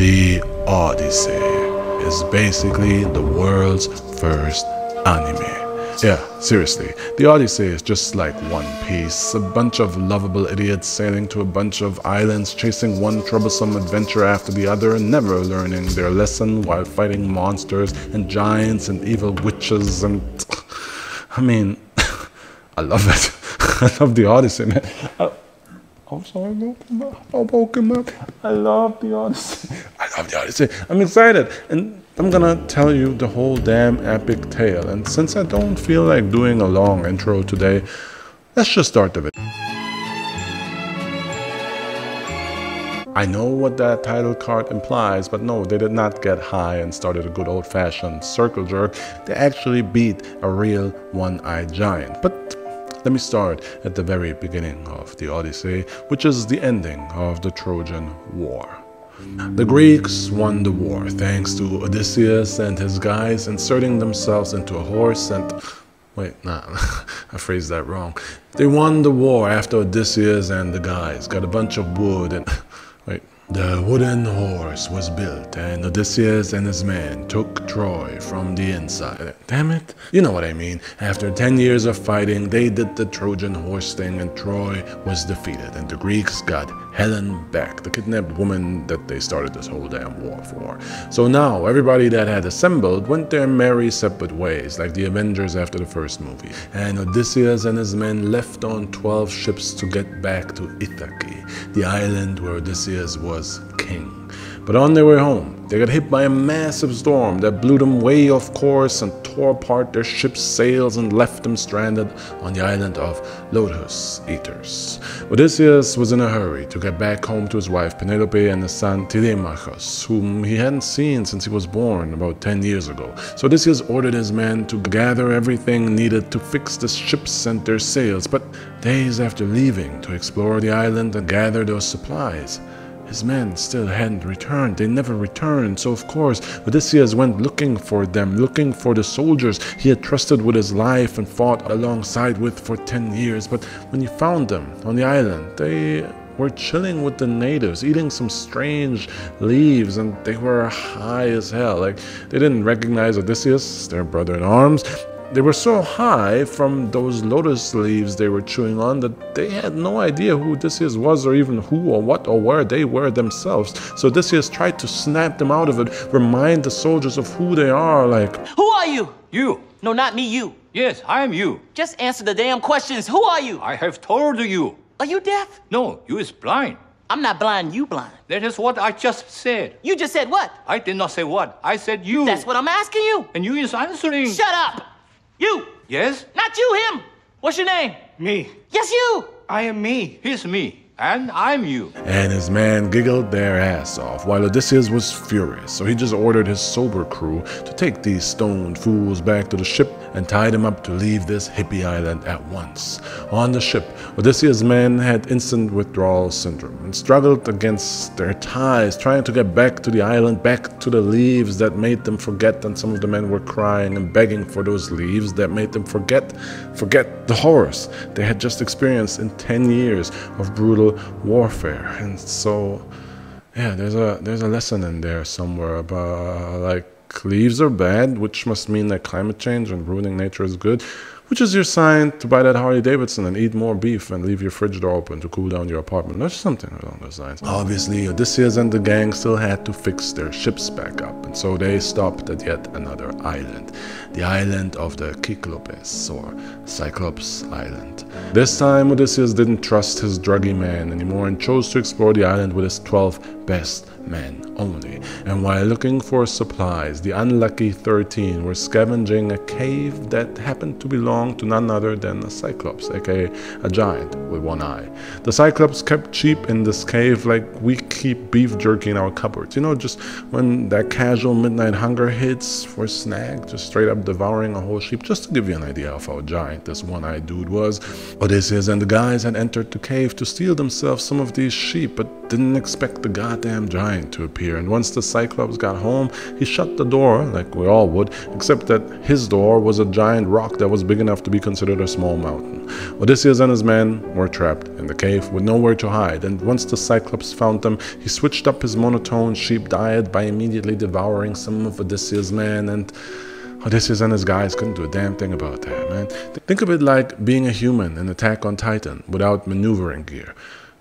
The Odyssey is basically the world's first anime. Yeah, seriously, The Odyssey is just like One Piece, a bunch of lovable idiots sailing to a bunch of islands, chasing one troublesome adventure after the other, and never learning their lesson while fighting monsters and giants and evil witches and... I mean, I love it. I love The Odyssey, man. I'm sorry, Pokemon. I love The Odyssey. I love The Odyssey. I'm excited. And I'm gonna tell you the whole damn epic tale. And since I don't feel like doing a long intro today, let's just start the video. I know what that title card implies, but no, they did not get high and started a good old-fashioned circle jerk. They actually beat a real one-eyed giant. But let me start at the very beginning of the Odyssey, which is the ending of the Trojan War. The Greeks won the war thanks to Odysseus and his guys inserting themselves into a horse and... Wait, nah, I phrased that wrong. They won the war after Odysseus and the guys got a bunch of wood and... Wait. The wooden horse was built and Odysseus and his men took Troy from the inside. Damn it. You know what I mean. After 10 years of fighting, they did the Trojan horse thing and Troy was defeated and the Greeks got Helen back, the kidnapped woman that they started this whole damn war for. So now everybody that had assembled went their merry separate ways, like the Avengers after the first movie. And Odysseus and his men left on 12 ships to get back to Ithaca, the island where Odysseus was king. But on their way home, they got hit by a massive storm that blew them way off course and tore apart their ship's sails and left them stranded on the island of Lotus Eaters. Odysseus was in a hurry to get back home to his wife Penelope and his son Telemachus, whom he hadn't seen since he was born about 10 years ago. So Odysseus ordered his men to gather everything needed to fix the ships and their sails, but days after leaving to explore the island and gather those supplies, his men still hadn't returned. They never returned. So of course, Odysseus went looking for them, looking for the soldiers he had trusted with his life and fought alongside with for 10 years. But when he found them on the island, they were chilling with the natives, eating some strange leaves, and they were high as hell. Like, they didn't recognize Odysseus, their brother in arms. They were so high from those lotus leaves they were chewing on that they had no idea who Odysseus was or even who or what or where they were themselves. So Odysseus tried to snap them out of it, remind the soldiers of who they are, like... Who are you? You. No, not me, you. Yes, I am you. Just answer the damn questions. Who are you? I have told you. Are you deaf? No, you is blind. I'm not blind, you blind. That is what I just said. You just said what? I did not say what. I said you. That's what I'm asking you. And you is answering. Shut up! You! Yes? Not you, him! What's your name? Me. Yes, you! I am me. He's me. And I'm you. And his man giggled their ass off, while Odysseus was furious. So he just ordered his sober crew to take these stoned fools back to the ship and tie them up to leave this hippie island at once. On the ship, Odysseus' men had instant withdrawal syndrome and struggled against their ties, trying to get back to the island, back to the leaves that made them forget, and some of the men were crying and begging for those leaves that made them forget the horrors they had just experienced in 10 years of brutal warfare. And so, yeah, there's a lesson in there somewhere about, like, leaves are bad, which must mean that climate change and ruining nature is good, which is your sign to buy that Harley Davidson and eat more beef and leave your fridge door open to cool down your apartment, or something along those lines. Obviously, Odysseus and the gang still had to fix their ships back up, and so they stopped at yet another island, the island of the Cyclopes, or Cyclops Island. This time, Odysseus didn't trust his druggy man anymore and chose to explore the island with his 12 best men only. And while looking for supplies, the unlucky 13 were scavenging a cave that happened to belong to none other than a Cyclops, aka a giant with one eye. The Cyclops kept sheep in this cave like we keep beef jerky in our cupboards. You know, just when that casual midnight hunger hits for a snack, just straight up devouring a whole sheep, just to give you an idea of how giant this one-eyed dude was. Odysseus and the guys had entered the cave to steal themselves some of these sheep, but didn't expect the goddamn giant to appear. And once the Cyclops got home, he shut the door, like we all would, except that his door was a giant rock that was big enough to be considered a small mountain. Odysseus and his men were trapped in the cave with nowhere to hide, and once the Cyclops found them, he switched up his monotone sheep diet by immediately devouring some of Odysseus' men, and Odysseus and his guys couldn't do a damn thing about that, man. Think of it like being a human in Attack on Titan without maneuvering gear.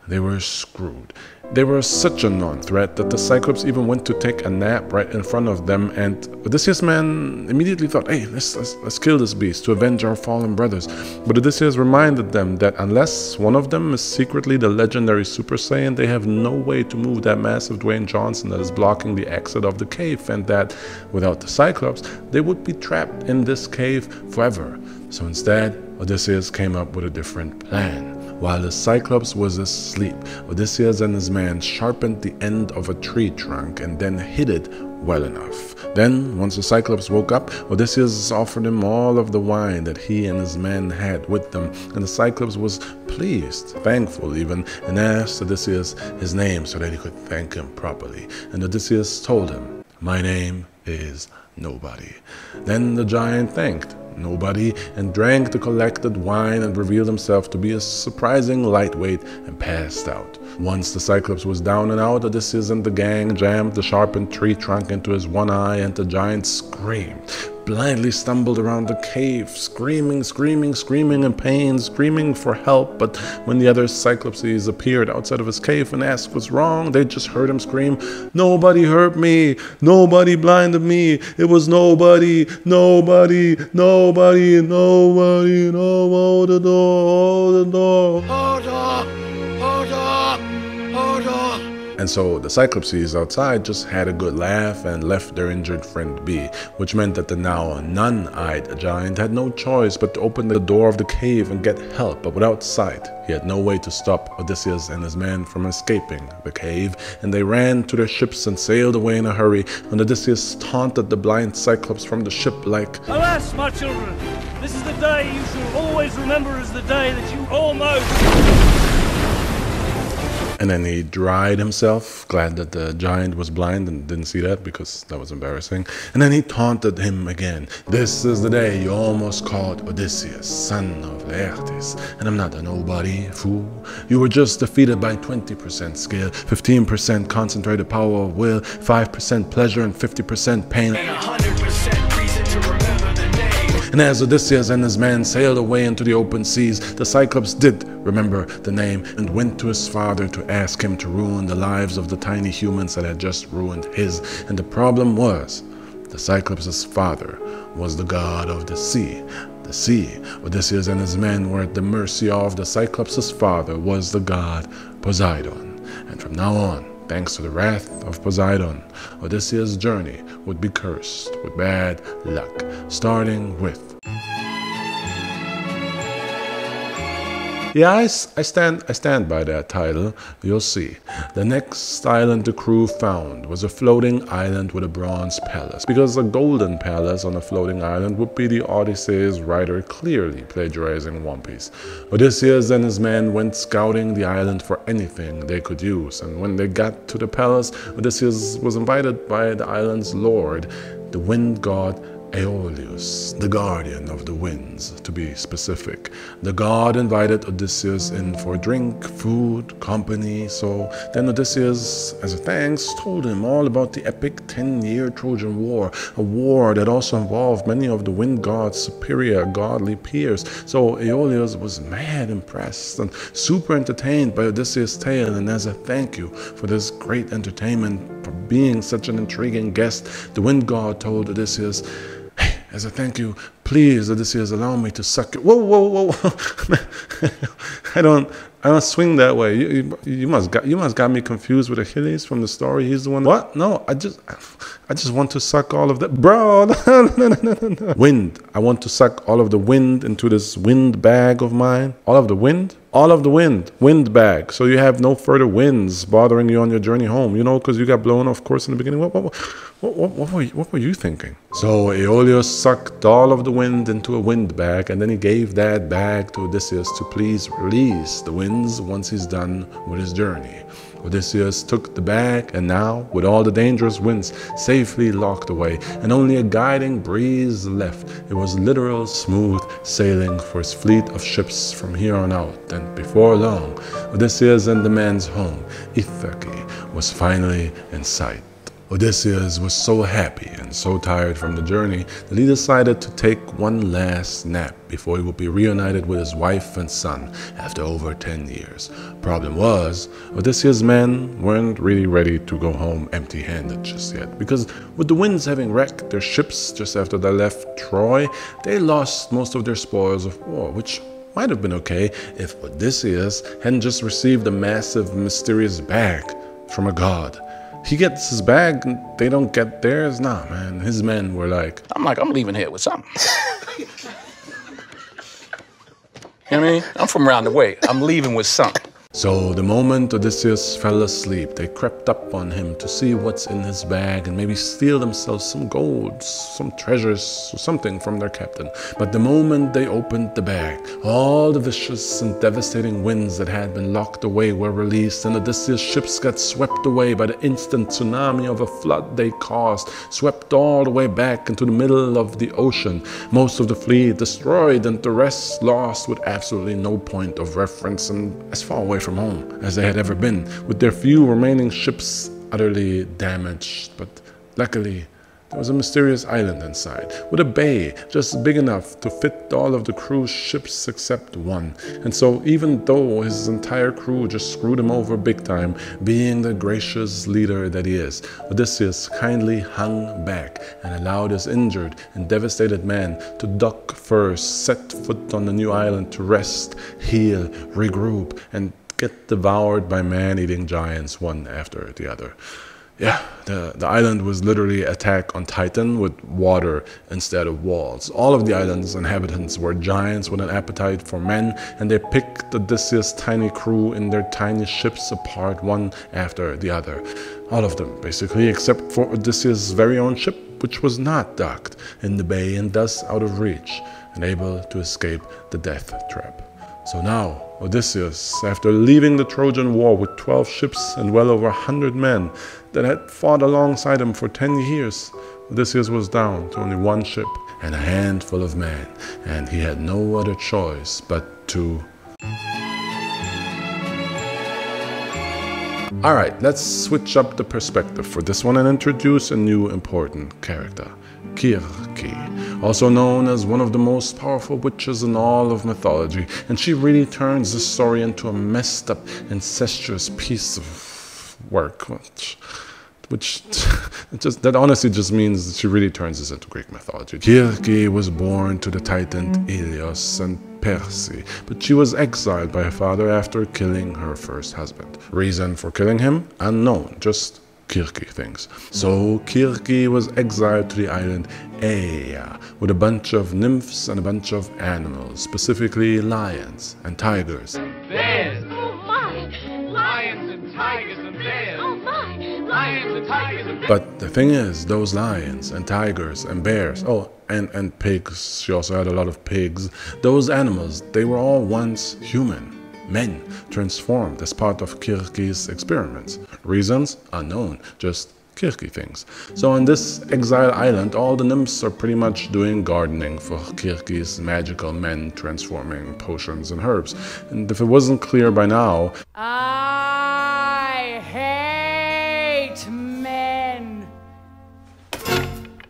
They were screwed. They were such a non-threat that the Cyclops even went to take a nap right in front of them, and Odysseus' men immediately thought, hey, let's kill this beast to avenge our fallen brothers. But Odysseus reminded them that unless one of them is secretly the legendary Super Saiyan, they have no way to move that massive Dwayne Johnson that is blocking the exit of the cave, and that without the Cyclops, they would be trapped in this cave forever. So instead, Odysseus came up with a different plan. While the Cyclops was asleep, Odysseus and his man sharpened the end of a tree trunk and then hid it well enough. Then, once the Cyclops woke up, Odysseus offered him all of the wine that he and his men had with them, and the Cyclops was pleased, thankful even, and asked Odysseus his name so that he could thank him properly. And Odysseus told him, "My name is Nobody." Then the giant thanked Nobody and drank the collected wine and revealed himself to be a surprising lightweight and passed out. Once the Cyclops was down and out, Odysseus and the gang jammed the sharpened tree trunk into his one eye, and the giant screamed, blindly stumbled around the cave, screaming in pain, screaming for help. But when the other Cyclopses appeared outside of his cave and asked what's wrong, they just heard him scream, "Nobody hurt me, nobody blinded me, it was nobody, nobody, nobody, nobody, no, hold the door, hold the door, hold on, hold on, hold on." And so the Cyclopses outside just had a good laugh and left their injured friend be, which meant that the now none-eyed giant had no choice but to open the door of the cave and get help. But without sight, he had no way to stop Odysseus and his men from escaping the cave, and they ran to their ships and sailed away in a hurry. And Odysseus taunted the blind Cyclops from the ship like, "Alas, my children, this is the day you shall always remember as the day that you almost..." And then he dried himself, glad that the giant was blind and didn't see that because that was embarrassing. And then he taunted him again. "This is the day you almost caught Odysseus, son of Laertes. And I'm not a nobody, fool. You were just defeated by 20% skill, 15% concentrated power of will, 5% pleasure and 50% pain. And 100% reason to remember the name." And as Odysseus and his men sailed away into the open seas, the Cyclops did remember the name and went to his father to ask him to ruin the lives of the tiny humans that had just ruined his. And the problem was, the Cyclops' father was the god of the sea. The sea, Odysseus and his men were at the mercy of. The Cyclops' father was the god Poseidon. And from now on, thanks to the wrath of Poseidon, Odysseus' journey would be cursed with bad luck, starting with... Yeah, I stand by that title. You'll see. The next island the crew found was a floating island with a bronze palace, because a golden palace on a floating island would be the Odyssey's writer clearly plagiarizing One Piece. Odysseus and his men went scouting the island for anything they could use, and when they got to the palace, Odysseus was invited by the island's lord, the wind god Aeolus, the guardian of the winds, to be specific. The god invited Odysseus in for drink, food, company, so then Odysseus, as a thanks, told him all about the epic 10-year Trojan War, a war that also involved many of the wind god's superior godly peers. So Aeolus was mad impressed and super entertained by Odysseus' tale, and as a thank you for this great entertainment, for being such an intriguing guest, the wind god told Odysseus, "As a thank you, please, Odysseus, allow me to suck you." Whoa. I don't swing that way. You must got me confused with Achilles from the story. He's the one. What? No, I just want to suck all of that, bro. No. Wind. I want to suck all of the wind into this wind bag of mine. All of the wind. All of the wind bag. So you have no further winds bothering you on your journey home. You know, because you got blown off course in the beginning. What were you thinking? So Aeolus sucked all of the wind into a wind bag, and then he gave that bag to Odysseus to please release the winds once he's done with his journey. Odysseus took the bag, and now, with all the dangerous winds safely locked away and only a guiding breeze left, it was literal smooth sailing for his fleet of ships from here on out. And before long, Odysseus and the man's home, Ithaka, was finally in sight. Odysseus was so happy and so tired from the journey that he decided to take one last nap before he would be reunited with his wife and son after over 10 years. Problem was, Odysseus' men weren't really ready to go home empty-handed just yet, because with the winds having wrecked their ships just after they left Troy, they lost most of their spoils of war, which might have been okay if Odysseus hadn't just received a massive mysterious bag from a god. He gets his bag and they don't get theirs? Nah, man. His men were like, I'm leaving here with something. You know what I mean? I'm from around the way. I'm leaving with something. So the moment Odysseus fell asleep, they crept up on him to see what's in his bag and maybe steal themselves some gold, some treasures, or something from their captain. But the moment they opened the bag, all the vicious and devastating winds that had been locked away were released, and Odysseus' ships got swept away by the instant tsunami of a flood they caused, swept all the way back into the middle of the ocean. Most of the fleet destroyed and the rest lost with absolutely no point of reference and as far away from home as they had ever been, with their few remaining ships utterly damaged. But luckily, there was a mysterious island inside, with a bay just big enough to fit all of the crew's ships except one. And so even though his entire crew just screwed him over big time, being the gracious leader that he is, Odysseus kindly hung back and allowed his injured and devastated men to dock first, set foot on the new island to rest, heal, regroup, and get devoured by man-eating giants one after the other. Yeah, the island was literally attack on Titan with water instead of walls. All of the island's inhabitants were giants with an appetite for men, and they picked Odysseus' tiny crew in their tiny ships apart one after the other. All of them, basically, except for Odysseus' very own ship, which was not docked in the bay and thus out of reach and able to escape the death trap. So now, Odysseus, after leaving the Trojan War with 12 ships and well over 100 men that had fought alongside him for 10 years, Odysseus was down to only one ship and a handful of men, and he had no other choice but to... Alright, let's switch up the perspective for this one and introduce a new important character. Kirke, also known as one of the most powerful witches in all of mythology, and she really turns this story into a messed up, incestuous piece of work, which that honestly just means that she really turns this into Greek mythology. Kirke was born to the titan Ilios and Perse, but she was exiled by her father after killing her first husband. Reason for killing him? Unknown, just Kirke things. So Kirke was exiled to the island Aea with a bunch of nymphs and a bunch of animals, specifically lions and tigers. Bears. Oh my! Lions and tigers and bears. Oh my! Lions and tigers and bears. But the thing is, those lions and tigers and bears, and pigs, she also had a lot of pigs, those animals, they were all once human. Men transformed as part of Kirke's experiments. Reasons? Unknown, just Kirke things. So on this exile island, all the nymphs are pretty much doing gardening for Kirke's magical men transforming potions and herbs. And if it wasn't clear by now, I hate men.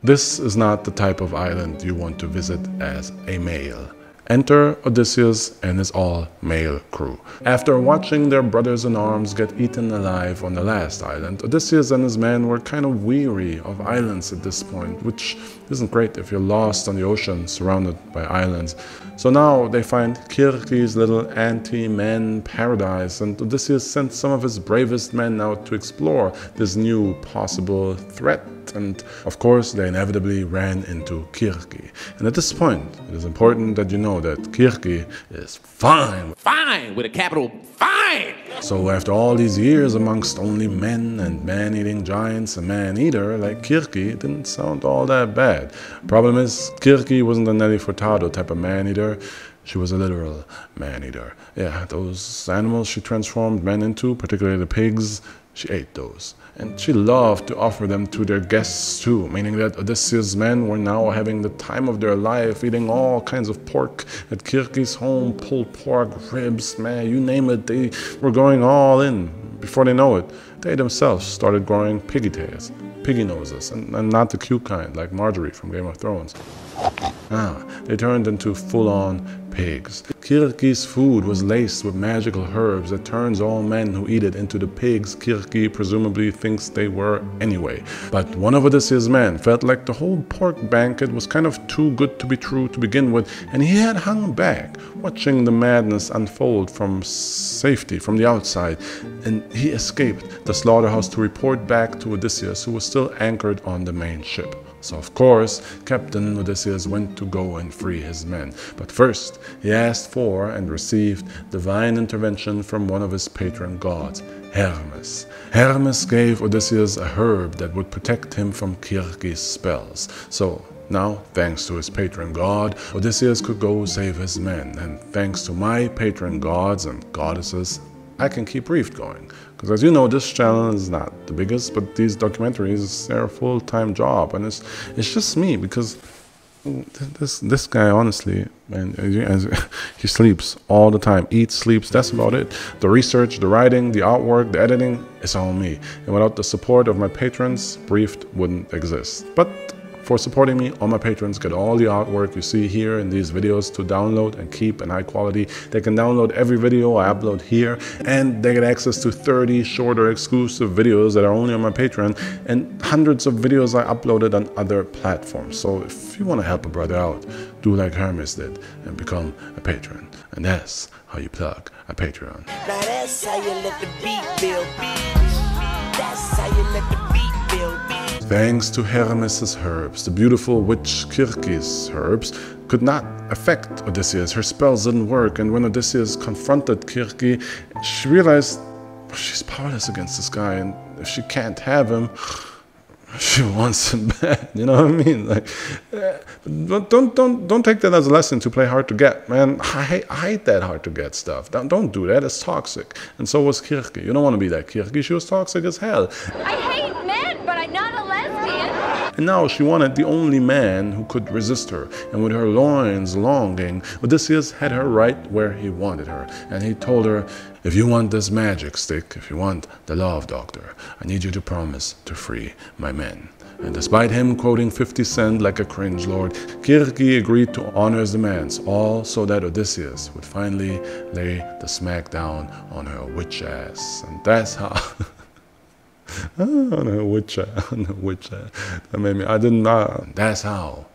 this is not the type of island you want to visit as a male. Enter Odysseus and his all-male crew. After watching their brothers-in-arms get eaten alive on the last island, Odysseus and his men were kind of weary of islands at this point, which isn't great if you're lost on the ocean surrounded by islands. So now they find Kirke's little anti-man paradise, and Odysseus sent some of his bravest men out to explore this new possible threat. And of course, they inevitably ran into Kirke. And at this point, it is important that you know that Kirke is fine. Fine, with a capital fine. So after all these years amongst only men and man-eating giants, a man-eater like Kirke didn't sound all that bad. Problem is, Kirke wasn't a Nelly Furtado type of man-eater. She was a literal man-eater. Yeah, those animals she transformed men into, particularly the pigs, she ate those. And she loved to offer them to their guests too, meaning that Odysseus' men were now having the time of their life, eating all kinds of pork at Kirke's home, pulled pork, ribs, man, you name it, they were going all in. Before they know it, they themselves started growing piggy tails, piggy noses, and not the cute kind like Marjorie from Game of Thrones. They turned into full-on pigs. Kirke's food was laced with magical herbs that turns all men who eat it into the pigs Kirke presumably thinks they were anyway. But one of Odysseus' men felt like the whole pork banquet was kind of too good to be true to begin with, and he had hung back, watching the madness unfold from safety, from the outside, and he escaped the slaughterhouse to report back to Odysseus, who was still anchored on the main ship. So of course, Captain Odysseus went to go and free his men. But first, he asked for and received divine intervention from one of his patron gods, Hermes. Hermes gave Odysseus a herb that would protect him from Kirke's spells. So now, thanks to his patron god, Odysseus could go save his men. And thanks to my patron gods and goddesses, I can keep Reefed going. Because as you know, this channel is not the biggest, but these documentaries, they're a full-time job. And it's just me, because this guy, honestly, man, he sleeps all the time. Eats, sleeps, that's about it. The research, the writing, the artwork, the editing, it's all me. And without the support of my patrons, Briefed wouldn't exist. But for supporting me, all my patrons get all the artwork you see here in these videos to download and keep in high quality. They can download every video I upload here, and they get access to 30 shorter exclusive videos that are only on my Patreon, and hundreds of videos I uploaded on other platforms. So if you want to help a brother out, do like Hermes did and become a patron. And that's how you plug a Patreon. Now that's how you let the beat build, bitch. That's how you let the beat build, bitch. Thanks to Hermes' herbs, the beautiful witch Kirke's herbs could not affect Odysseus. Her spells didn't work, and when Odysseus confronted Kirke, she realized she's powerless against this guy, and if she can't have him, she wants him bad. You know what I mean? Like, don't take that as a lesson to play hard to get, man. I hate that hard to get stuff. Don't do that. It's toxic. And so was Kirke. You don't want to be that Kirke. She was toxic as hell. I hate men, but I'm not a lesbian. And now she wanted the only man who could resist her. And with her loins longing, Odysseus had her right where he wanted her. And he told her, if you want this magic stick, if you want the love doctor, I need you to promise to free my men. And despite him quoting 50 Cent like a cringe lord, Kirke agreed to honor his demands, all so that Odysseus would finally lay the smack down on her witch ass. And that's how... on her witch ass. That made me... I didn't know. That's how.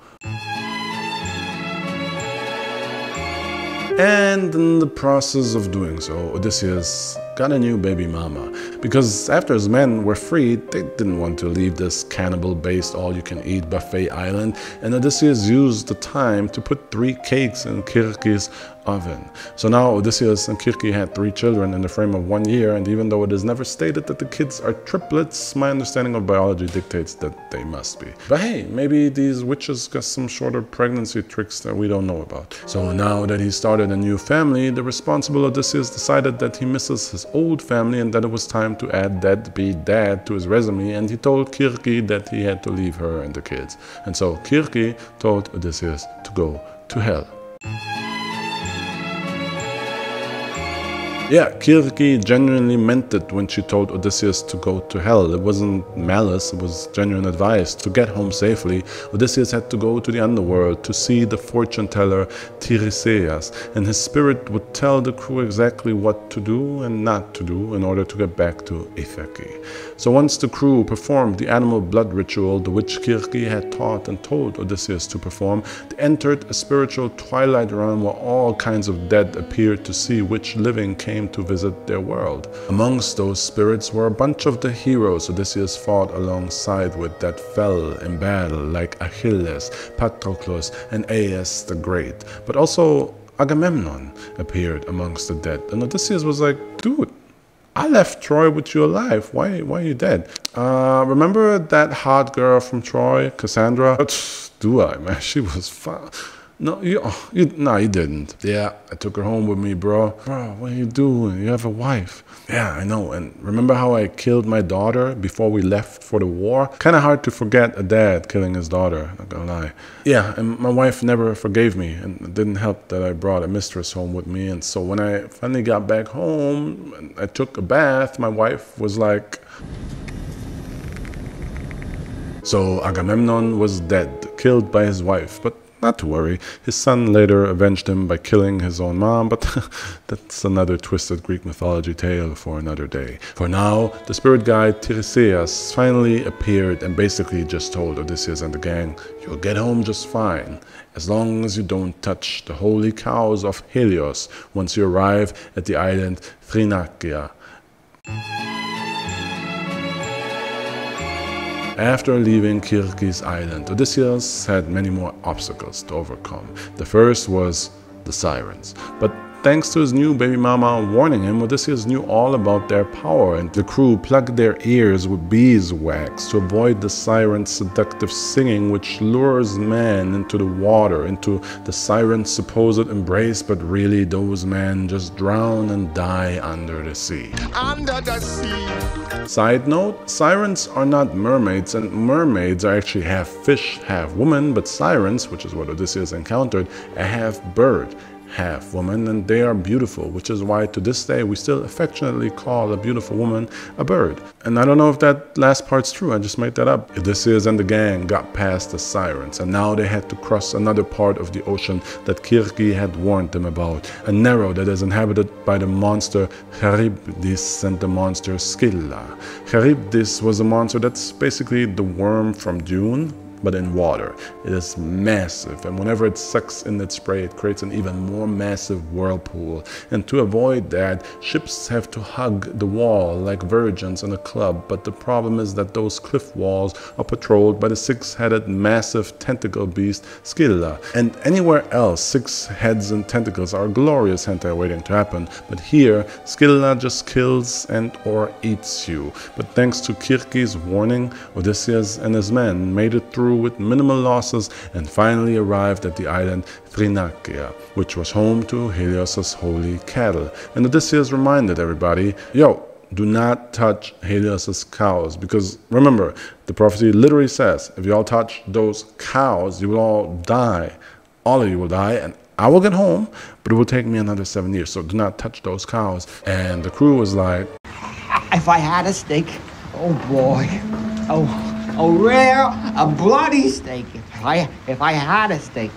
And in the process of doing so, Odysseus got a new baby mama. Because after his men were freed, they didn't want to leave this cannibal-based all-you-can-eat buffet island, and Odysseus used the time to put 3 cakes in Kirke's oven. So now Odysseus and Kirke had 3 children in the frame of 1 year, and even though it is never stated that the kids are triplets, my understanding of biology dictates that they must be. But hey, maybe these witches got some shorter pregnancy tricks that we don't know about. So now that he started a new family, the responsible Odysseus decided that he misses his old family and that it was time to add deadbeat dad to his resume, and he told Kirke that he had to leave her and the kids. And so Kirke told Odysseus to go to hell. Yeah, Kirke genuinely meant it when she told Odysseus to go to hell. It wasn't malice, it was genuine advice. To get home safely, Odysseus had to go to the underworld to see the fortune teller Tiresias, and his spirit would tell the crew exactly what to do and not to do in order to get back to Ithaki. So once the crew performed the animal blood ritual, the which Kirke had taught and told Odysseus to perform, they entered a spiritual twilight realm where all kinds of dead appeared to see which living came to visit their world. Amongst those spirits were a bunch of the heroes Odysseus fought alongside with that fell in battle, like Achilles, Patroclus, and Aias the Great. But also Agamemnon appeared amongst the dead, and Odysseus was like, dude, I left Troy with you alive. Why are you dead? Remember that hot girl from Troy, Cassandra? Do I, man? She was fun. No, no, you didn't. Yeah, I took her home with me, bro. Bro, what are you doing? You have a wife. Yeah, I know. And remember how I killed my daughter before we left for the war? Kind of hard to forget a dad killing his daughter, not gonna lie. Yeah, and my wife never forgave me, and it didn't help that I brought a mistress home with me. And so when I finally got back home and I took a bath, my wife was like... So Agamemnon was dead, killed by his wife, but not to worry, his son later avenged him by killing his own mom, but that's another twisted Greek mythology tale for another day. For now, the spirit guide Tiresias finally appeared and basically just told Odysseus and the gang, you'll get home just fine, as long as you don't touch the holy cows of Helios once you arrive at the island Thrinacia. After leaving Kirkis Island, Odysseus had many more obstacles to overcome. The first was the Sirens. But thanks to his new baby mama warning him, Odysseus knew all about their power, and the crew plugged their ears with beeswax to avoid the Sirens' seductive singing, which lures men into the water, into the Sirens' supposed embrace, but really those men just drown and die under the sea. Under the sea. Side note, Sirens are not mermaids, and mermaids are actually half fish, half woman, but Sirens, which is what Odysseus encountered, are half bird, half woman, and they are beautiful, which is why to this day we still affectionately call a beautiful woman a bird. And I don't know if that last part's true, I just made that up. Odysseus and the gang got past the Sirens, and now they had to cross another part of the ocean that Kirke had warned them about, a narrow that is inhabited by the monster Charybdis and the monster Scylla. Charybdis was a monster that's basically the worm from Dune, but in water. It is massive, and whenever it sucks in its prey, it creates an even more massive whirlpool. And to avoid that, ships have to hug the wall like virgins in a club, but the problem is that those cliff walls are patrolled by the six-headed massive tentacle beast Scylla. And anywhere else, six heads and tentacles are glorious hentai waiting to happen, but here, Scylla just kills and or eats you. But thanks to Kirke's warning, Odysseus and his men made it through with minimal losses and finally arrived at the island Thrinacia, which was home to Helios' holy cattle. And Odysseus reminded everybody, yo, do not touch Helios' cows, because remember, the prophecy literally says, if you all touch those cows, you will all die. All of you will die, and I will get home, but it will take me another 7 years, so do not touch those cows. And the crew was like, if I had a steak, oh boy, a rare, a bloody steak. If I had a steak,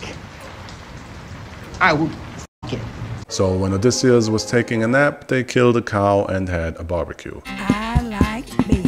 I would f*** it. So when Odysseus was taking a nap, they killed a cow and had a barbecue. I like beef.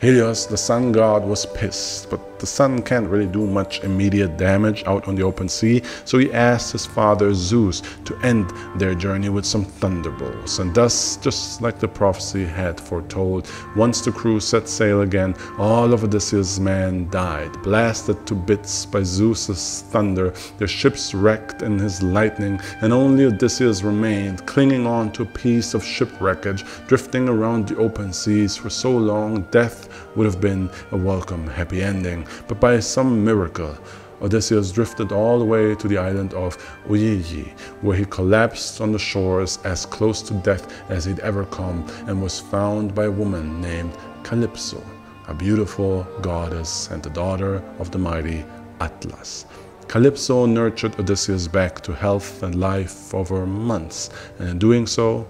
Helios, the sun god, was pissed, but the sun can't really do much immediate damage out on the open sea, so he asked his father Zeus to end their journey with some thunderbolts. And thus, just like the prophecy had foretold, once the crew set sail again, all of Odysseus' men died, blasted to bits by Zeus's thunder, their ships wrecked in his lightning, and only Odysseus remained, clinging on to a piece of shipwreckage, drifting around the open seas for so long death would have been a welcome happy ending. But by some miracle, Odysseus drifted all the way to the island of Ogygia, where he collapsed on the shores as close to death as he'd ever come, and was found by a woman named Calypso, a beautiful goddess and the daughter of the mighty Atlas. Calypso nurtured Odysseus back to health and life over months, and in doing so,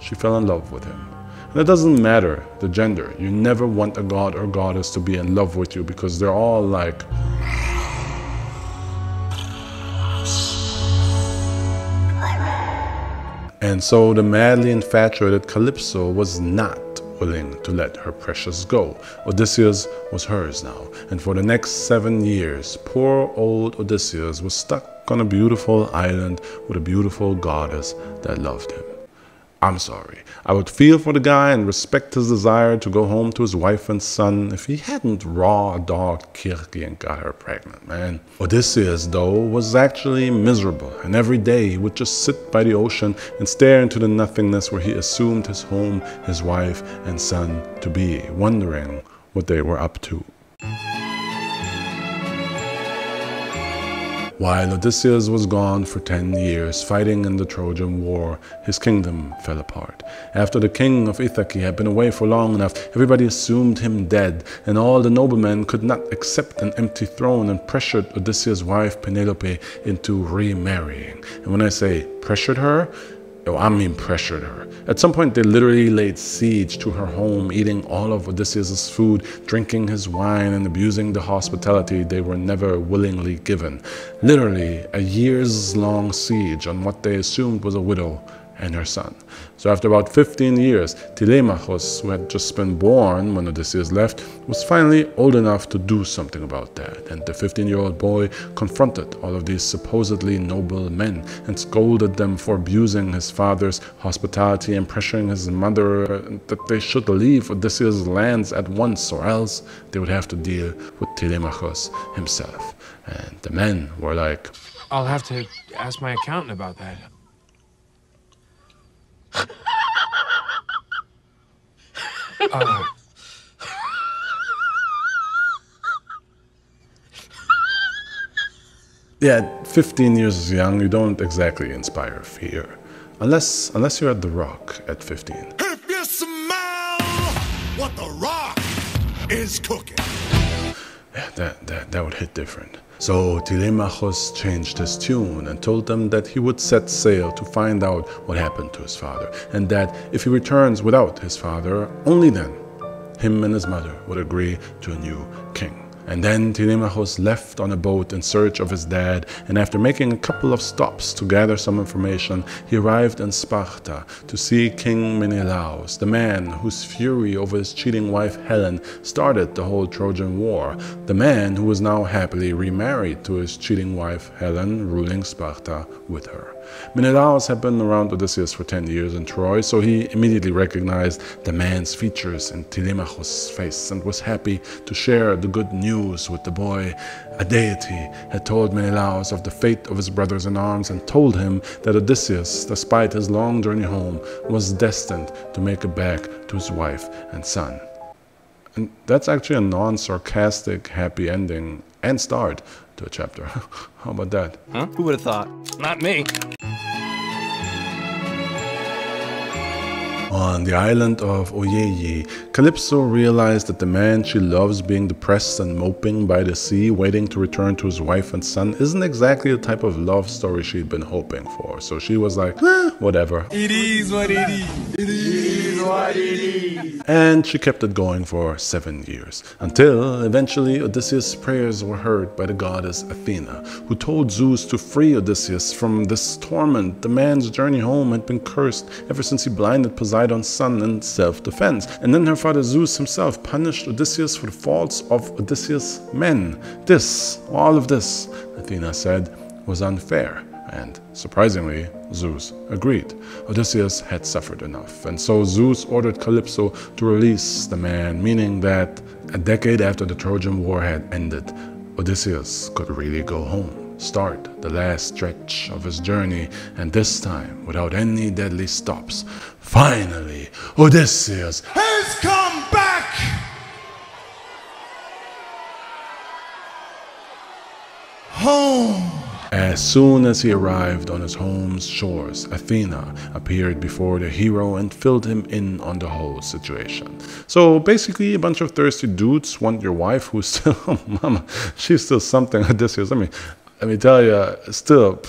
she fell in love with him. And it doesn't matter the gender. You never want a god or goddess to be in love with you, because they're all like... And so the madly infatuated Calypso was not willing to let her precious go. Odysseus was hers now, and for the next 7 years, poor old Odysseus was stuck on a beautiful island with a beautiful goddess that loved him. I'm sorry. I would feel for the guy and respect his desire to go home to his wife and son if he hadn't raw-dogged Kirke and got her pregnant, man. Odysseus, though, was actually miserable, and every day he would just sit by the ocean and stare into the nothingness where he assumed his home, his wife and son to be, wondering what they were up to. While Odysseus was gone for 10 years fighting in the Trojan War, his kingdom fell apart. After the king of Ithaca had been away for long enough, everybody assumed him dead, and all the noblemen could not accept an empty throne and pressured Odysseus' wife Penelope into remarrying. And when I say pressured her, I mean pressured her. At some point they literally laid siege to her home, eating all of Odysseus' food, drinking his wine, and abusing the hospitality they were never willingly given. Literally a years-long siege on what they assumed was a widow and her son. So after about 15 years, Telemachus, who had just been born when Odysseus left, was finally old enough to do something about that. And the 15-year-old boy confronted all of these supposedly noble men and scolded them for abusing his father's hospitality and pressuring his mother that they should leave Odysseus' lands at once, or else they would have to deal with Telemachus himself. And the men were like, I'll have to ask my accountant about that. Yeah, 15 years young, you don't exactly inspire fear. Unless you're at The Rock at 15. If you smell what The Rock is cooking. Yeah, that would hit different. So Telemachus changed his tune and told them that he would set sail to find out what happened to his father, and that if he returns without his father, only then him and his mother would agree to a new king. And then Telemachus left on a boat in search of his dad, and after making a couple of stops to gather some information, he arrived in Sparta to see King Menelaus, the man whose fury over his cheating wife Helen started the whole Trojan War, the man who was now happily remarried to his cheating wife Helen, ruling Sparta with her. Menelaus had been around Odysseus for 10 years in Troy, so he immediately recognized the man's features in Telemachus' face and was happy to share the good news with the boy. A deity had told Menelaus of the fate of his brothers in arms and told him that Odysseus, despite his long journey home, was destined to make it back to his wife and son. And that's actually a non-sarcastic happy ending and start to a chapter. How about that? Huh? Who would have thought? Not me. On the island of Oiaie, Calypso realized that the man she loves being depressed and moping by the sea, waiting to return to his wife and son, isn't exactly the type of love story she'd been hoping for. So she was like, whatever. It is what it is. It is what it is. And she kept it going for 7 years, until eventually Odysseus' prayers were heard by the goddess Athena, who told Zeus to free Odysseus from this torment. The man's journey home had been cursed ever since he blinded Poseidon's son in self-defense. And then her father Zeus himself punished Odysseus for the faults of Odysseus' men. All of this, Athena said, was unfair. And surprisingly, Zeus agreed. Odysseus had suffered enough, and so Zeus ordered Calypso to release the man, meaning that a decade after the Trojan War had ended, Odysseus could really go home, start the last stretch of his journey, and this time without any deadly stops. Finally, Odysseus has come back! Home! As soon as he arrived on his home's shores, Athena appeared before the hero and filled him in on the whole situation. So basically, a bunch of thirsty dudes want your wife who's still, mama, she's still something, Odysseus. Let me tell you, still,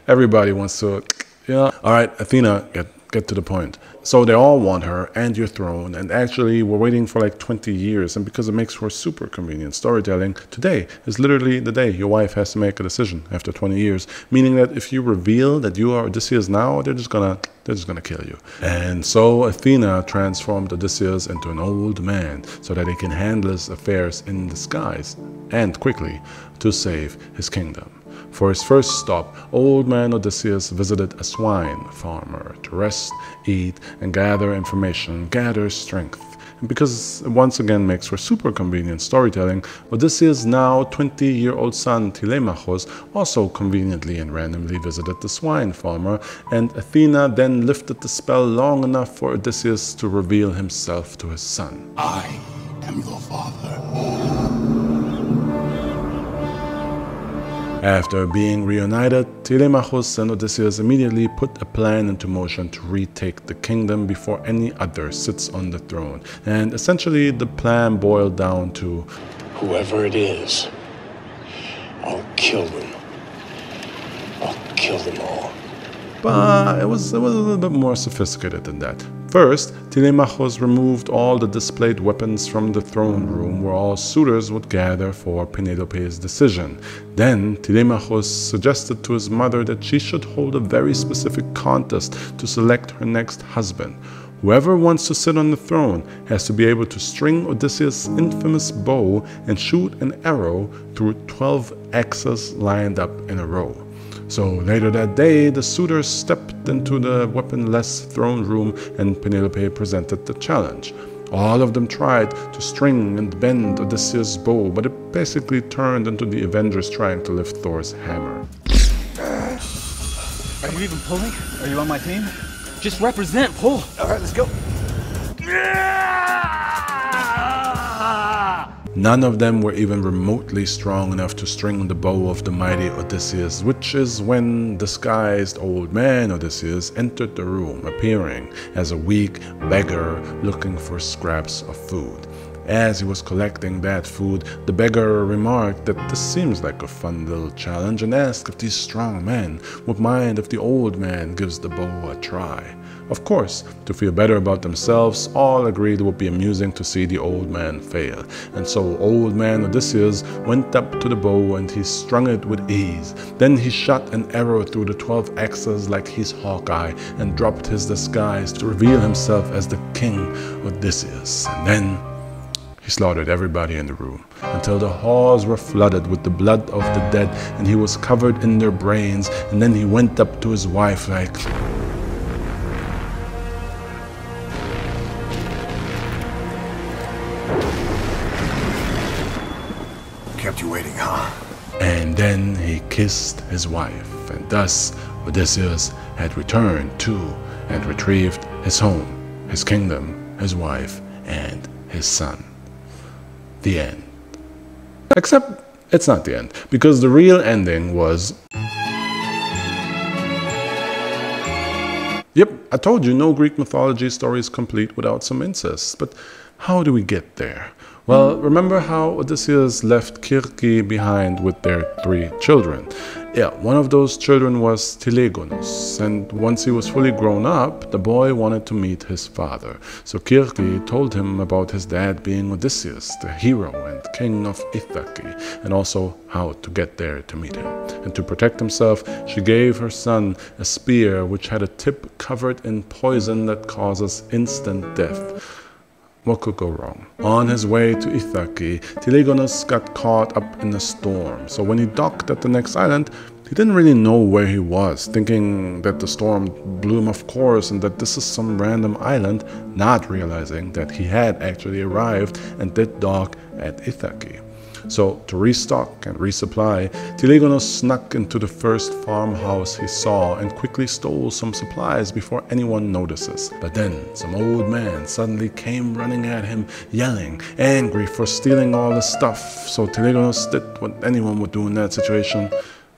everybody wants to, All right, Athena, get to the point. So they all want her and your throne, and actually we're waiting for like 20 years, and because it makes for super convenient storytelling, today is literally the day your wife has to make a decision after 20 years, meaning that if you reveal that you are Odysseus now, they're just gonna kill you. And so Athena transformed Odysseus into an old man so that he can handle his affairs in disguise and quickly to save his kingdom. For his first stop, old man Odysseus visited a swine farmer to rest, eat, and gather information, gather strength. And because it once again makes for super convenient storytelling, Odysseus' now 20-year-old son Telemachus also conveniently and randomly visited the swine farmer, and Athena then lifted the spell long enough for Odysseus to reveal himself to his son. I am your father. After being reunited, Telemachus and Odysseus immediately put a plan into motion to retake the kingdom before any other sits on the throne. And essentially the plan boiled down to, whoever it is, I'll kill them. I'll kill them all. But it was a little bit more sophisticated than that. First, Telemachus removed all the displayed weapons from the throne room where all suitors would gather for Penelope's decision. Then, Telemachus suggested to his mother that she should hold a very specific contest to select her next husband. Whoever wants to sit on the throne has to be able to string Odysseus' infamous bow and shoot an arrow through 12 axes lined up in a row. So later that day, the suitors stepped into the weaponless throne room and Penelope presented the challenge. All of them tried to string and bend Odysseus' bow, but it basically turned into the Avengers trying to lift Thor's hammer. Are you even pulling? Are you on my team? Just represent, pull. All right, let's go. None of them were even remotely strong enough to string the bow of the mighty Odysseus, which is when disguised old man Odysseus entered the room, appearing as a weak beggar looking for scraps of food. As he was collecting that food, the beggar remarked that this seems like a fun little challenge and asked if these strong men would mind if the old man gives the bow a try. Of course, to feel better about themselves, all agreed it would be amusing to see the old man fail. And so old man Odysseus went up to the bow and he strung it with ease. Then he shot an arrow through the 12 axes like he's Hawkeye and dropped his disguise to reveal himself as the King Odysseus. And then he slaughtered everybody in the room until the halls were flooded with the blood of the dead and he was covered in their brains. And then he went up to his wife like, kept you waiting, huh? And then he kissed his wife, and thus Odysseus had returned to and retrieved his home, his kingdom, his wife, and his son. The end. Except it's not the end, because the real ending was... Yep, I told you no Greek mythology story is complete without some incest, but how do we get there? Well, remember how Odysseus left Kirke behind with their 3 children? Yeah, one of those children was Telegonus, and once he was fully grown up, the boy wanted to meet his father. So Kirke told him about his dad being Odysseus, the hero and king of Ithaca, and also how to get there to meet him. And to protect himself, she gave her son a spear which had a tip covered in poison that causes instant death. What could go wrong? On his way to Ithaca, Telegonus got caught up in a storm. So when he docked at the next island, he didn't really know where he was, thinking that the storm blew him off course and that this is some random island, not realizing that he had actually arrived and did dock at Ithaca. So to restock and resupply, Telegonus snuck into the first farmhouse he saw and quickly stole some supplies before anyone notices. But then some old man suddenly came running at him, yelling, angry for stealing all the stuff. So Telegonus did what anyone would do in that situation.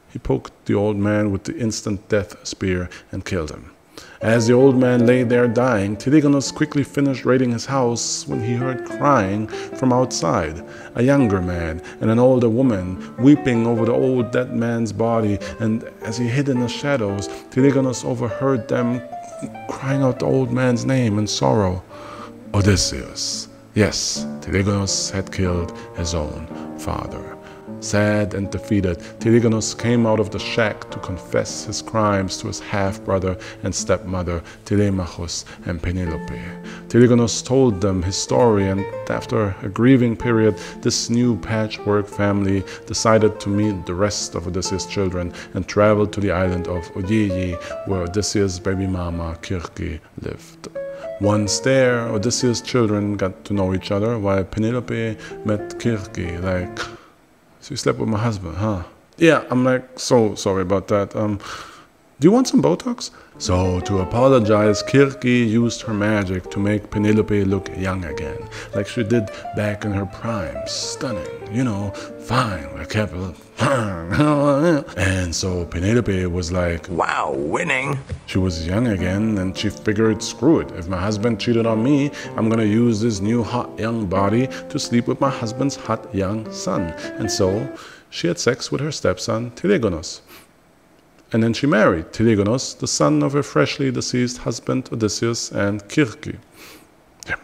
He poked the old man with the instant death spear and killed him. As the old man lay there dying, Telegonus quickly finished raiding his house when he heard crying from outside. A younger man and an older woman weeping over the old dead man's body, and as he hid in the shadows, Telegonus overheard them crying out the old man's name in sorrow. Odysseus. Yes, Telegonus had killed his own father. Sad and defeated, Telegonus came out of the shack to confess his crimes to his half-brother and stepmother, Telemachus and Penelope. Telegonus told them his story, and after a grieving period, this new patchwork family decided to meet the rest of Odysseus' children and traveled to the island of Ogygi, where Odysseus' baby mama, Kirke, lived. Once there, Odysseus' children got to know each other, while Penelope met Kirke like... So you slept with my husband, huh? Yeah, I'm like, so sorry about that. Do you want some Botox? So, to apologize, Kirke used her magic to make Penelope look young again, like she did back in her prime. Stunning, you know, fine, with a capital. And so Penelope was like, wow, winning. She was young again, and she figured, screw it. If my husband cheated on me, I'm gonna use this new hot young body to sleep with my husband's hot young son. And so she had sex with her stepson, Telegonos. And then she married Telegonos, the son of her freshly deceased husband Odysseus and Kirke. Yeah.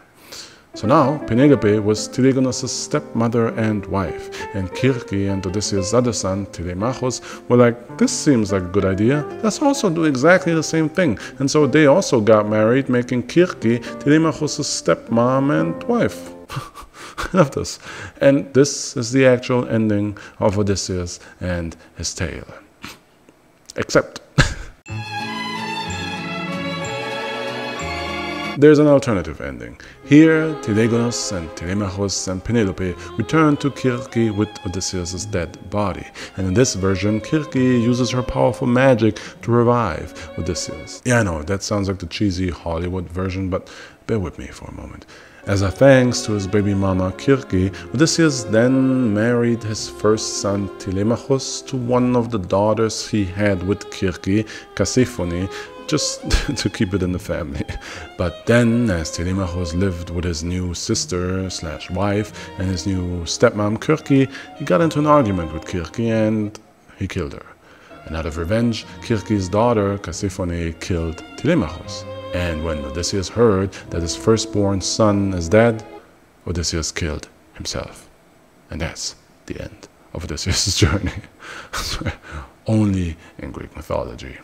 So now Penelope was Telegonos' stepmother and wife, and Kirke and Odysseus' other son, Telemachus, were like, this seems like a good idea, let's also do exactly the same thing. And so they also got married, making Kirke Telemachus' stepmom and wife. I love this. And this is the actual ending of Odysseus and his tale. Except there's an alternative ending. Here, Telegonos and Telemachus and Penelope return to Kirke with Odysseus' dead body. And in this version, Kirke uses her powerful magic to revive Odysseus. Yeah, I know, that sounds like the cheesy Hollywood version, but bear with me for a moment. As a thanks to his baby mama Kirke, Odysseus then married his first son Telemachus to one of the daughters he had with Kirke, Cassiphone, just to keep it in the family. But then, as Telemachus lived with his new sister/wife and his new stepmom Kirke, he got into an argument with Kirke and he killed her. And out of revenge, Kirke's daughter Cassiphone killed Telemachus. And when Odysseus heard that his firstborn son is dead, Odysseus killed himself. And that's the end of Odysseus' journey. Only in Greek mythology.